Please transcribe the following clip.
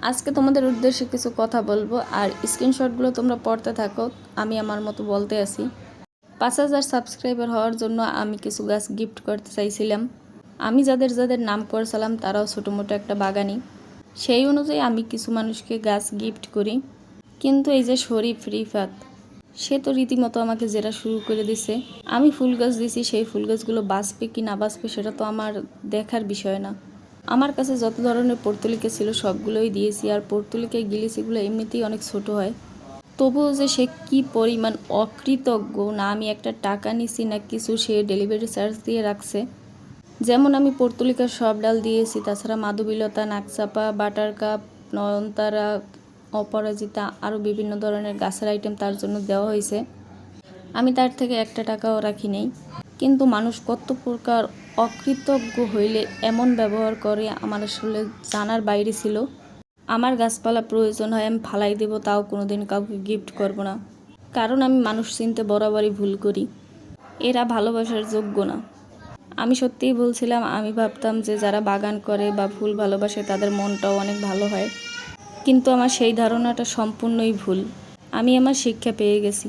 আজকে তোমাদের উদ্দেশ্যে কিছু কথা বলবো আর স্ক্রিনশটগুলো তোমরা পড়তে থাকো। আমি আমার মতো বলতে আসি। 5,000 সাবস্ক্রাইবার হওয়ার জন্য আমি কিছু গাছ গিফট করতে চাইছিলাম। আমি যাদের যাদের নাম করছিলাম তারাও ছোটো মোটো একটা বাগানি, সেই অনুযায়ী আমি কিছু মানুষকে গাছ গিফট করি। কিন্তু এই যে শরীফ রিফাত, সে তো রীতিমতো আমাকে জেরা শুরু করে দিছে। আমি ফুল গাছ দিছি, সেই ফুল গাছগুলো বাঁচবে কি না বাঁচবে সেটা তো আমার দেখার বিষয় না। আমার কাছে যত ধরনের পর্তুলিকা ছিল সবগুলোই দিয়েছি, আর পর্তুলিকায় গিলিসিগুলো এমনিতেই অনেক ছোট হয়। তবুও যে সে কি পরিমাণ অকৃতজ্ঞ, না আমি একটা টাকা নিছি না কিছু, সে ডেলিভারি চার্জ দিয়ে রাখছে। যেমন আমি পর্তুলিকার সব ডাল দিয়েছি, তাছাড়া মাধবীলতা, নাকচাপা, বাটার কাপ, নয়নতারা, অপরাজিতা, আরও বিভিন্ন ধরনের গাছের আইটেম তার জন্য দেওয়া হয়েছে। আমি তার থেকে একটা টাকাও রাখি নেই। কিন্তু মানুষ কত প্রকার অকৃতজ্ঞ হইলে এমন ব্যবহার করে আমার আসলে জানার বাইরে ছিল। আমার গাছপালা প্রয়োজন হয় আমি ফালাই দেব, তাও কোনোদিন কাউকে গিফট করব না, কারণ আমি মানুষ চিনতে বরাবরই ভুল করি। এরা ভালোবাসার যোগ্য না। আমি সত্যিই বলছিলাম, আমি ভাবতাম যে যারা বাগান করে বা ফুল ভালোবাসে তাদের মনটাও অনেক ভালো হয়, কিন্তু আমার সেই ধারণাটা সম্পূর্ণই ভুল। আমি আমার শিক্ষা পেয়ে গেছি।